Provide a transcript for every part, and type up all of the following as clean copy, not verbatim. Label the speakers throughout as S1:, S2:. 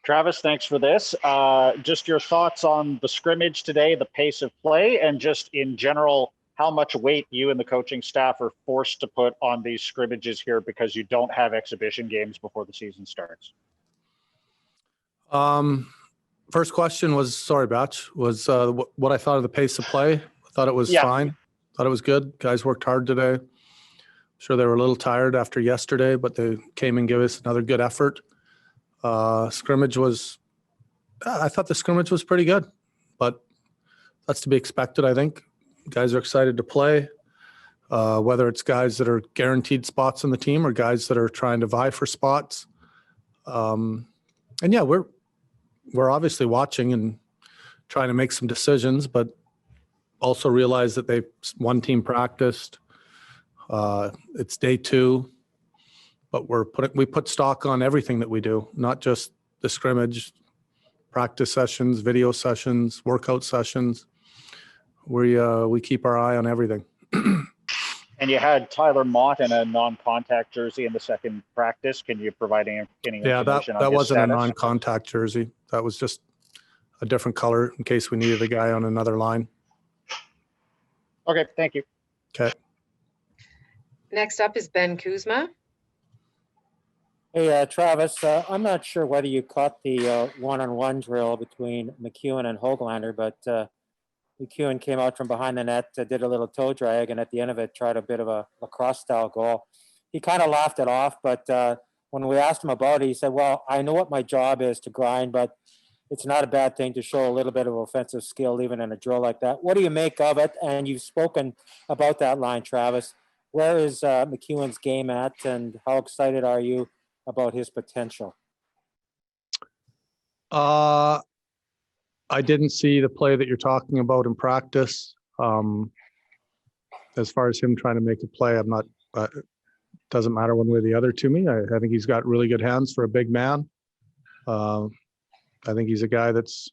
S1: Travis, thanks for this. Just your thoughts on the scrimmage today, the pace of play, and just in general, how much weight you and the coaching staff are forced to put on these scrimmages here because you don't have exhibition games before the season starts.
S2: First question was, sorry, Batch, was what I thought of the pace of play. I thought it was fine. Thought it was good. Guys worked hard today. Sure, they were a little tired after yesterday, but they came and gave us another good effort. Scrimmage was, I thought the scrimmage was pretty good, but that's to be expected, I think. Guys are excited to play, whether it's guys that are guaranteed spots on the team or guys that are trying to vie for spots. And yeah, we're obviously watching and trying to make some decisions, but also realize that one team practiced. It's day 2, but we put stock on everything that we do, not just the scrimmage, practice sessions, video sessions, workout sessions. We keep our eye on everything.
S1: And you had Tyler Mott in a non-contact jersey in the second practice. Can you provide any information on
S2: that
S1: his
S2: wasn't
S1: status?
S2: a non-contact jersey. That was just a different color in case we needed a guy on another line.
S1: Okay, thank you.
S2: Okay.
S3: Next up is Ben Kuzma.
S4: Hey, Travis, I'm not sure whether you caught the one-on-one drill between McEwen and Hoaglander, but McEwen came out from behind the net, did a little toe drag, and at the end of it, tried a bit of a lacrosse-style goal. He kind of laughed it off, but when we asked him about it, he said, well, I know what my job is to grind, but it's not a bad thing to show a little bit of offensive skill, even in a drill like that. What do you make of it? And you've spoken about that line, Travis. Where is McEwen's game at, and how excited are you about his potential?
S2: I didn't see the play that you're talking about in practice. As far as him trying to make a play, I'm not. Doesn't matter one way or the other to me. I think he's got really good hands for a big man. I think he's a guy that's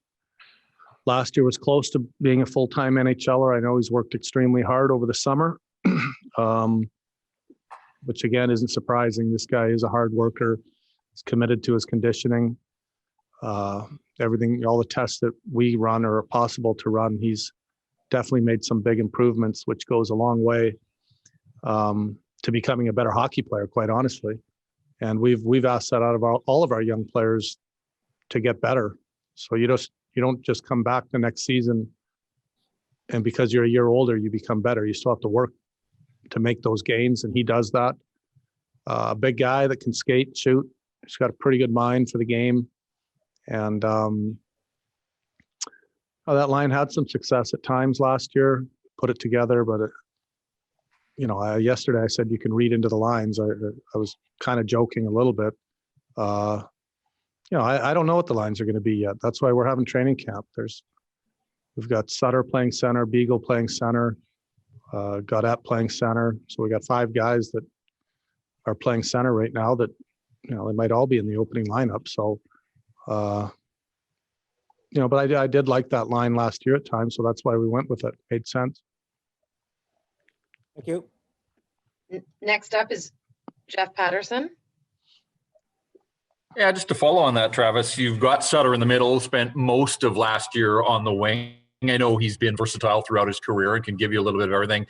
S2: last year was close to being a full-time NHLer. I know he's worked extremely hard over the summer, which again isn't surprising. This guy is a hard worker. He's committed to his conditioning. Everything, all the tests that we run or are possible to run, he's definitely made some big improvements, which goes a long way to becoming a better hockey player, quite honestly. And we've asked that out of all of our young players to get better. So you don't just come back the next season and because you're a year older, you become better. You still have to work to make those gains, and he does that. A big guy that can skate, shoot. He's got a pretty good mind for the game. And that line had some success at times last year, put it together, but yesterday I said you can read into the lines. I was kind of joking a little bit. I don't know what the lines are going to be yet. That's why we're having training camp. We've got Sutter playing center, Beagle playing center, Gaudette playing center. So we got 5 guys that are playing center right now that, they might all be in the opening lineup. So, but I did like that line last year at times. So that's why we went with it. Made sense.
S4: Thank you.
S3: Next up is Jeff Patterson.
S5: Yeah, just to follow on that, Travis, you've got Sutter in the middle, spent most of last year on the wing. I know he's been versatile throughout his career and can give you a little bit of everything.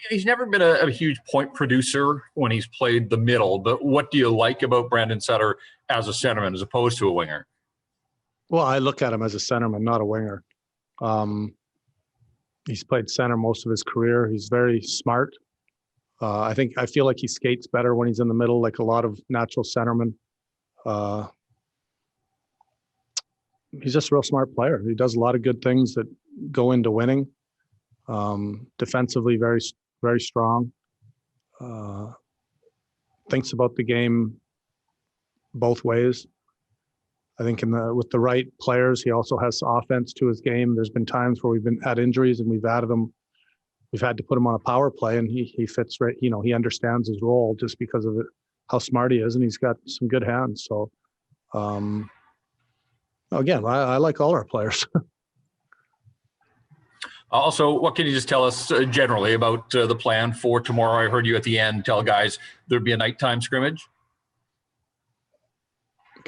S5: He's never been a huge point producer when he's played the middle, but what do you like about Brandon Sutter as a centerman as opposed to a winger?
S2: Well, I look at him as a centerman, not a winger. He's played center most of his career. He's very smart. I feel like he skates better when he's in the middle, like a lot of natural centermen. He's just a real smart player. He does a lot of good things that go into winning. Defensively, very, very strong. Thinks about the game both ways. I think with the right players, he also has offense to his game. There's been times where we've had injuries and we've added him. We've had to put him on a power play, and he fits right. He understands his role just because of how smart he is, and he's got some good hands. So, again, I like all our players.
S5: Also, what can you just tell us generally about the plan for tomorrow? I heard you at the end tell guys there'd be a nighttime scrimmage.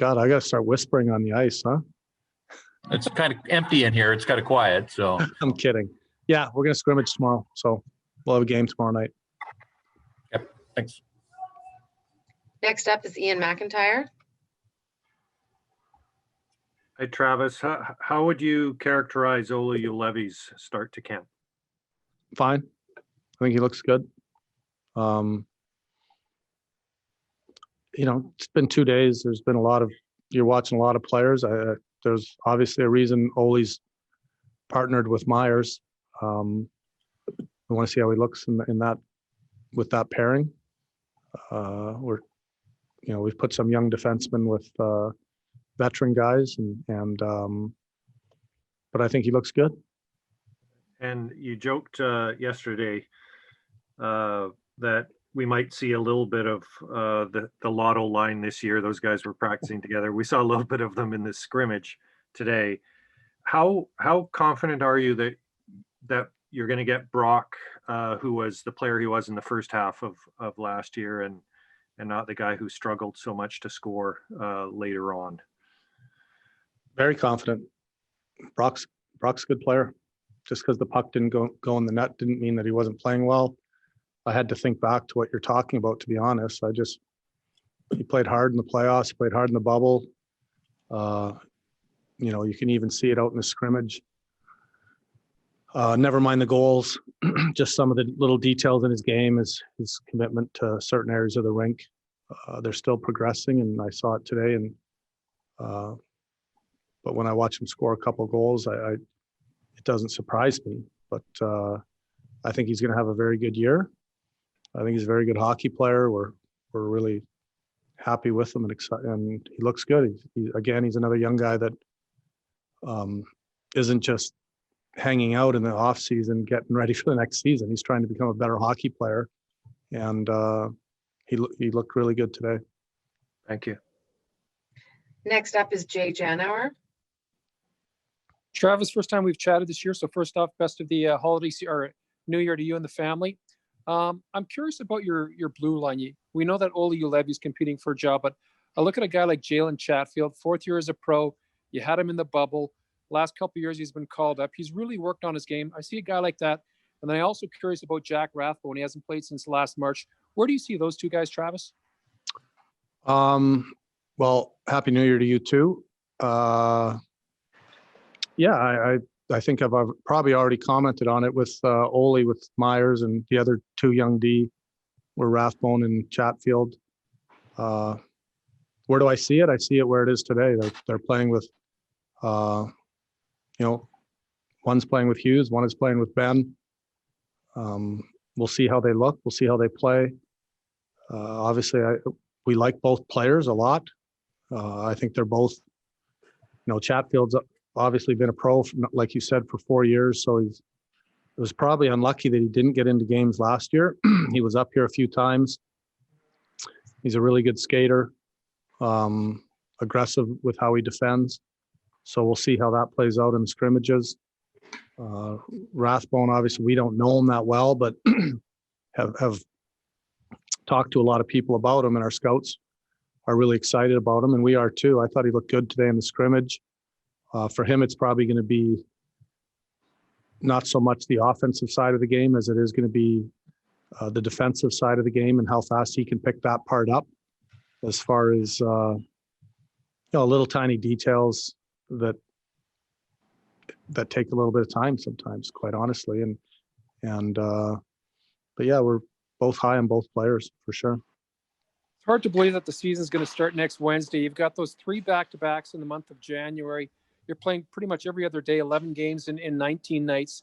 S2: God, I got to start whispering on the ice, huh?
S5: It's kind of empty in here. It's kind of quiet. So
S2: I'm kidding. Yeah, we're going to scrimmage tomorrow. So we'll have a game tomorrow night.
S5: yep. Thanks.
S3: Next up is Ian McIntyre.
S6: Hey, Travis, how would you characterize Ola Ulevi's start to camp?
S2: Fine. I think he looks good. It's been 2 days. There's been you're watching a lot of players. There's obviously a reason Ole's partnered with Myers. I want to see how he looks with that pairing. We've put some young defensemen with veteran guys, but I think he looks good.
S6: And you joked yesterday that we might see a little bit of the Lotto line this year. Those guys were practicing together. We saw a little bit of them in this scrimmage today. How confident are you that you're going to get Brock, who was the player he was in the first half of last year, and not the guy who struggled so much to score later on?
S2: Very confident. Brock's a good player. Just because the puck didn't go in the net didn't mean that he wasn't playing well. I had to think back to what you're talking about, to be honest. He played hard in the playoffs, played hard in the bubble. You can even see it out in the scrimmage. Never mind the goals, just some of the little details in his game, his commitment to certain areas of the rink. They're still progressing, and I saw it today. But when I watch him score a couple of goals, it doesn't surprise me. But I think he's going to have a very good year. I think he's a very good hockey player. We're really happy with him and excited, and he looks good. He's another young guy that isn't just hanging out in the off season, getting ready for the next season. He's trying to become a better hockey player, and he looked really good today.
S6: Thank you.
S3: Next up is Jay Janauer.
S7: Travis, first time we've chatted this year. So first off, best of the holiday or New Year to you and the family. I'm curious about your blue line. We know that Ola Ulevi is competing for a job, but I look at a guy like Jalen Chatfield, 4th year as a pro. You had him in the bubble. Last couple of years, he's been called up. He's really worked on his game. I see a guy like that. And then I also curious about Jack Rathbone. He hasn't played since last March. Where do you see those two guys, Travis?
S2: Well, Happy New Year to you too. I think I've probably already commented on it with Ole, with Myers, and the other two young D were Rathbone and Chatfield. Where do I see it? I see it where it is today. They're playing with, one's playing with Hughes, one is playing with Ben. We'll see how they look. We'll see how they play. Obviously, we like both players a lot. I think they're both, Chatfield's obviously been a pro, like you said, for 4 years. So it was probably unlucky that he didn't get into games last year. He was up here a few times. He's a really good skater, aggressive with how he defends. So we'll see how that plays out in the scrimmages. Rathbone, obviously, we don't know him that well, but have talked to a lot of people about him, and our scouts are really excited about him, and we are too. I thought he looked good today in the scrimmage. For him, it's probably going to be not so much the offensive side of the game as it is going to be the defensive side of the game and how fast he can pick that part up, as far as little tiny details that take a little bit of time sometimes, quite honestly. But yeah, we're both high on both players for sure.
S7: It's hard to believe that the season's going to start next Wednesday. You've got those 3 back-to-backs in the month of January. You're playing pretty much every other day, 11 games in 19 nights.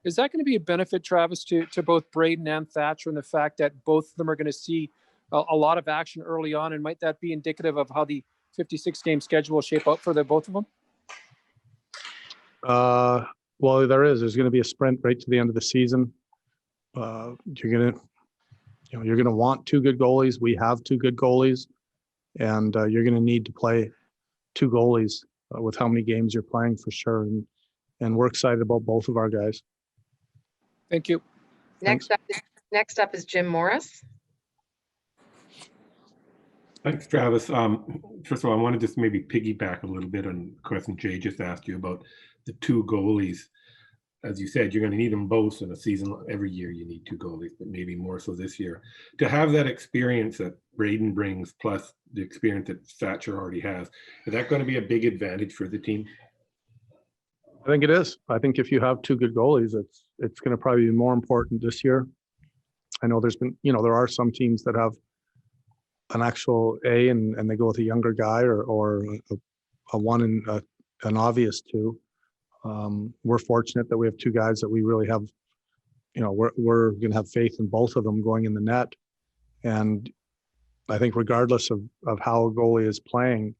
S7: Is that going to be a benefit, Travis, to both Braden and Thatcher, and the fact that both of them are going to see a lot of action early on? And might that be indicative of how the 56-game schedule will shape up for the both of them?
S2: Well, there's going to be a sprint right to the end of the season. You're going to want 2 good goalies. We have 2 good goalies, and you're going to need to play 2 goalies with how many games you're playing for sure. And we're excited about both of our guys.
S7: Thank you.
S3: Next up is Jim Morris.
S8: Thanks, Travis. First of all, I want to just maybe piggyback a little bit on the question Jay just asked you about the two goalies. As you said, you're going to need them both in a season. Every year you need two goalies, but maybe more so this year. To have that experience that Braden brings, plus the experience that Thatcher already has, is that going to be a big advantage for the team?
S2: I think it is. I think if you have two good goalies, it's going to probably be more important this year. I know there's been, there are some teams that have an actual A and they go with a younger guy or a one and an obvious two. We're fortunate that we have two guys that we really have, we're going to have faith in both of them going in the net. And I think regardless of how a goalie is playing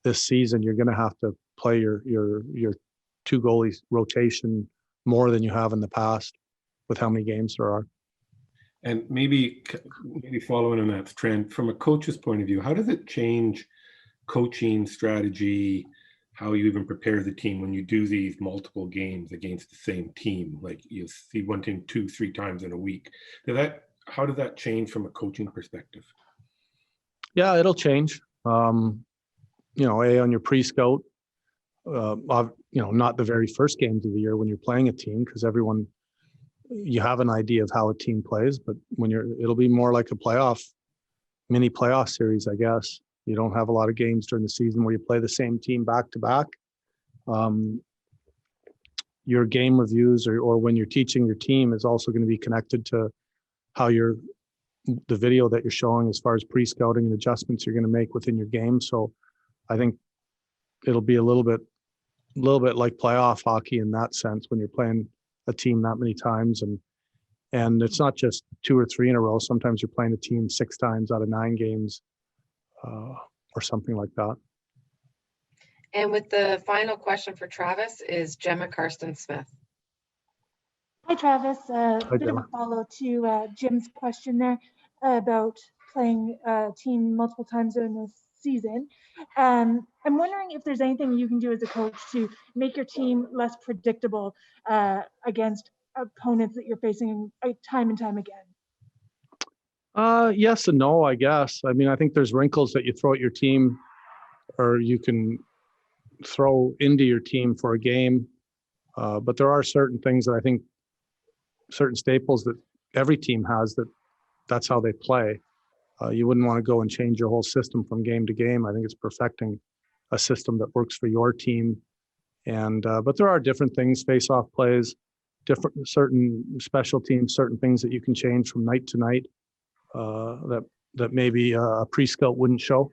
S2: this season, you're going to have to play your two goalies rotation more than you have in the past with how many games there are.
S8: And maybe following on that trend, from a coach's point of view, how does it change coaching strategy, how you even prepare the team when you do these multiple games against the same team? Like you see one team 2-3 times in a week. How does that change from a coaching perspective?
S2: Yeah, it'll change. On your pre-scout, not the very first games of the year when you're playing a team, because you have an idea of how a team plays, but it'll be more like a mini playoff series, I guess. You don't have a lot of games during the season where you play the same team back to back. Your game reviews or when you're teaching your team is also going to be connected to how the video that you're showing as far as pre-scouting and adjustments you're going to make within your game. So I think it'll be a little bit like playoff hockey in that sense when you're playing a team that many times, and it's not just 2 or 3 in a row. Sometimes you're playing a team 6 times out of 9 games or something like that.
S3: And with the final question for Travis is Gemma Karsten-Smith.
S9: Hi, Travis.
S2: Hi,
S9: Bit of
S2: Gemma.
S9: a follow to Jim's question there about playing a team multiple times during the season. I'm wondering if there's anything you can do as a coach to make your team less predictable against opponents that you're facing time and time again.
S2: Yes and no, I guess. I mean, I think there's wrinkles that you throw at your team, or you can throw into your team for a game. But there are certain things that I think, certain staples that every team has, that's how they play. You wouldn't want to go and change your whole system from game to game. I think it's perfecting a system that works for your team. And but there are different things, face-off plays, certain special teams, certain things that you can change from night to night that maybe a pre-scout wouldn't show.